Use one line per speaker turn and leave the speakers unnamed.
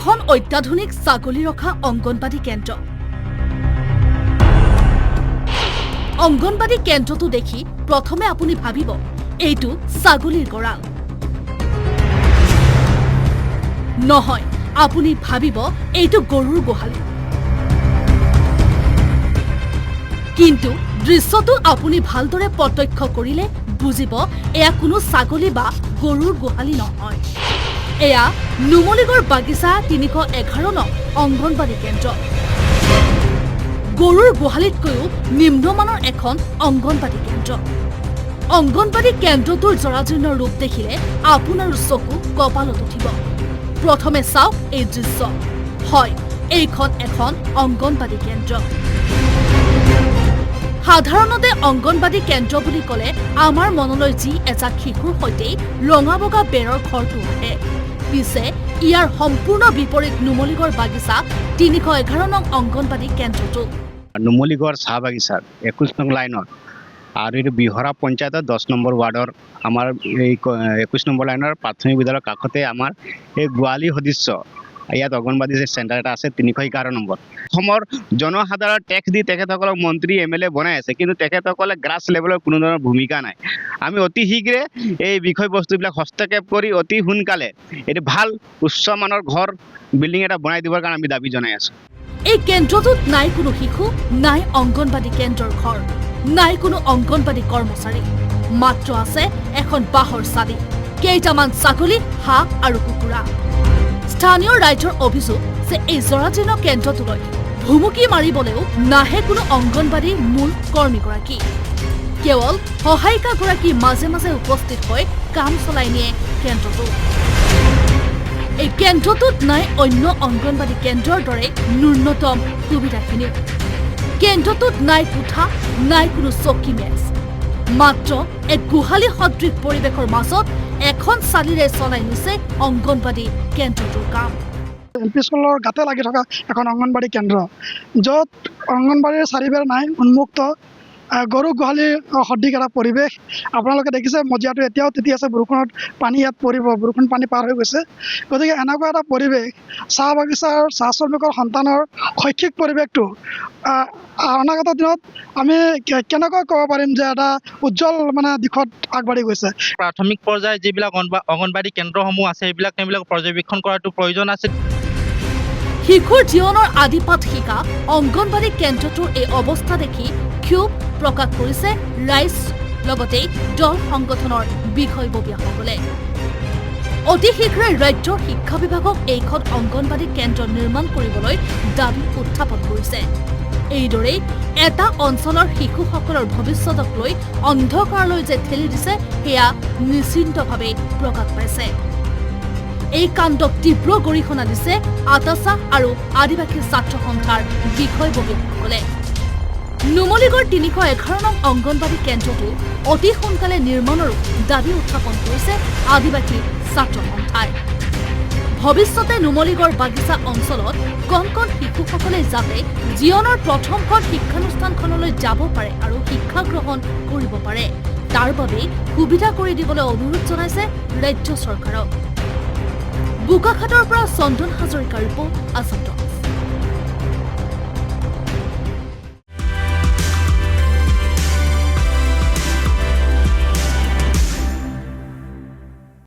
এখন অত্যাধুনিক ছাগলী ৰখা অংগনবাদী কেন্দ্ৰ। অংগনবাদী কেন্দ্ৰটো দেখি প্ৰথমে আপুনি ভাবিব এইটো ছাগলীৰ গঁৰাল। নহয়, আপুনি ভাবিব এইটো গৰুৰ গোহালি। কিন্তু দৃশ্যটো আপুনি ভালদৰে প্ৰত্যক্ষ কৰিলে বুজিব এয়া কোনো ছাগলী বা গৰুৰ গোহালি নহয়। এয়া নুমলীগড় বাগিচা 311 নং অংগনবাদী কেন্দ্ৰ। গৰুৰ গোহালিতকৈও নিম্নমানৰ এখন অংগনবাদী কেন্দ্ৰ। অংগনবাদী কেন্দ্ৰটোৰ জৰাজীৰ্ণ ৰূপ দেখিলে আপোনাৰ চকু কপালত উঠিব। প্ৰথমে চাওক এই দৃশ্য। হয়, এইখন এখন অংগনবাদী কেন্দ্ৰ। সাধাৰণতে অংগনবাদী কেন্দ্ৰ বুলি ক'লে আমাৰ মনলৈ যি এজাক শিশুৰ সৈতে ৰঙা বগা বেৰৰ ঘৰটো আহে। পিছে ইয়াৰ সম্পূৰ্ণ বিপৰীত নুমলীগড় বাগিচা 311 নং অংগনবাদী কেন্দ্ৰটো।
নুমলীগড় চাহ বাগিচাৰ 21 নং লাইনত আৰু এইটো বিহৰা পঞ্চায়তৰ 10 নম্বৰ ৱাৰ্ডৰ আমাৰ এই 21 নম্বৰ লাইনৰ প্ৰাথমিক বিদ্যালয়ৰ কাষতে আমাৰ এই গোৱালি সদৃশ্য ইয়াত অংগনবাদী চেণ্টাৰ এটা আছে 311 নম্বৰ। অসমৰ জনসাধাৰণ টেক্স দি তেখেতসকলক মন্ত্ৰী MLA বনাই আছে, কিন্তু তেখেতসকলে গ্ৰাছ লেভেলৰ কোনো ধৰণৰ ভূমিকা নাই। আমি অতি শীঘ্ৰে এই বিষয়বস্তুবিলাক হস্তক্ষেপ কৰি অতি সোনকালে এটি ভাল উচ্চমানৰ ঘৰ বিল্ডিং এটা বনাই দিবৰ কাৰণে আমি দাবী জনাই আছোঁ।
এই কেন্দ্ৰটোত নাই কোনো শিশু, নাই অংগনবাদী কেন্দ্ৰৰ ঘৰ, নাই কোনো অংগনবাদী কৰ্মচাৰী। মাত্ৰ আছে এখন বাঁহৰ চালি, কেইটামান ছাগলী, হাঁহ আৰু কুকুৰা। স্থানীয় ৰাইজৰ অভিযোগ যে এই জৰাজীৰ্ণ কেন্দ্ৰটোলৈ ভুমুকি মাৰিবলৈও নাহে কোনো অংগনবাদী মূল কৰ্মীগৰাকী। কেৱল সহায়িকাগৰাকী মাজে মাজে উপস্থিত হৈ কাম চলাই নিয়ে কেন্দ্ৰটো। এই কেন্দ্ৰটোত নাই অন্য অংগনবাদী কেন্দ্ৰৰ দৰে ন্যূনতম সুবিধাখিনি। কেন্দ্ৰটোত নাই কোঠা, নাই কোনো চকী মেজ। মাত্ৰ এক গোহালি সদৃশ পৰিৱেশৰ মাজত এখন চালিৰে চলাই নিছে অংগনবাদী কেন্দ্ৰটোৰ কাম।
LP স্কুলৰ গাতে লাগি থকা এখন অংগনবাদী কেন্দ্ৰ, য'ত অংগনবাদীৰ চাৰিবেৰ নাই, উন্মুক্ত গৰু গোহালিৰ সদৃশ এটা পৰিৱেশ। আপোনালোকে দেখিছে মজিয়াটো এতিয়াও তিতি আছে, বৰষুণত পানী ইয়াত পৰিব, বৰষুণ পানী পাৰ হৈ গৈছে। গতিকে এনেকুৱা এটা পৰিৱেশ, চাহ বাগিচাৰ চাহ শ্ৰমিকৰ সন্তানৰ শৈক্ষিক পৰিৱেশটো অনাগত দিনত আমি কেনেকৈ ক'ব পাৰিম যে এটা উজ্জ্বল দিশত আগবাঢ়ি গৈছে।
প্ৰাথমিক পৰ্যায়ত যিবিলাক অংগনবাদী কেন্দ্ৰসমূহ আছে সেইবিলাক তেওঁবিলাক পৰ্যবেক্ষণ কৰাটো প্ৰয়োজন আছে।
শিশুৰ জীৱনৰ আদিপাঠ শিকা অংগনবাদী কেন্দ্ৰটোৰ এই অৱস্থা দেখি ক্ষোভ প্ৰকাশ কৰিছে ৰাইজ, লগতে দল সংগঠনৰ বিষয়ববীয়াসকলে। অতি শীঘ্ৰে ৰাজ্যৰ শিক্ষা বিভাগক এইখন অংগনবাদী কেন্দ্ৰ নিৰ্মাণ কৰিবলৈ দাবী উত্থাপন কৰিছে। এইদৰেই এটা অঞ্চলৰ শিশুসকলৰ ভৱিষ্যতক লৈ অন্ধকাৰলৈ যে ঠেলি দিছে সেয়া নিশ্চিন্তভাৱে প্ৰকাশ পাইছে। এই কাণ্ডক তীব্ৰ গৰিহণা দিছে আটাছা আৰু আদিবাসী ছাত্ৰ সন্থাৰ বিষয়ববীয়াসকলে। নুমলীগড় 311 নং অংগনবাদী কেন্দ্ৰটো অতি সোনকালে নিৰ্মাণৰো দাবী উত্থাপন কৰিছে আদিবাসী ছাত্ৰ সন্থাই। ভৱিষ্যতে নুমলীগড় বাগিচা অঞ্চলত কণ কণ শিশুসকলে যাতে জীৱনৰ প্ৰথমখন শিক্ষানুষ্ঠানখনলৈ যাব পাৰে আৰু শিক্ষা গ্ৰহণ কৰিব পাৰে, তাৰ বাবে সুবিধা কৰি দিবলৈ অনুৰোধ জনাইছে ৰাজ্য চৰকাৰক। বোকাখাটৰ পৰা চন্দন হাজৰিকাৰ ৰিপৰ্ট, আছাম টাইমছ।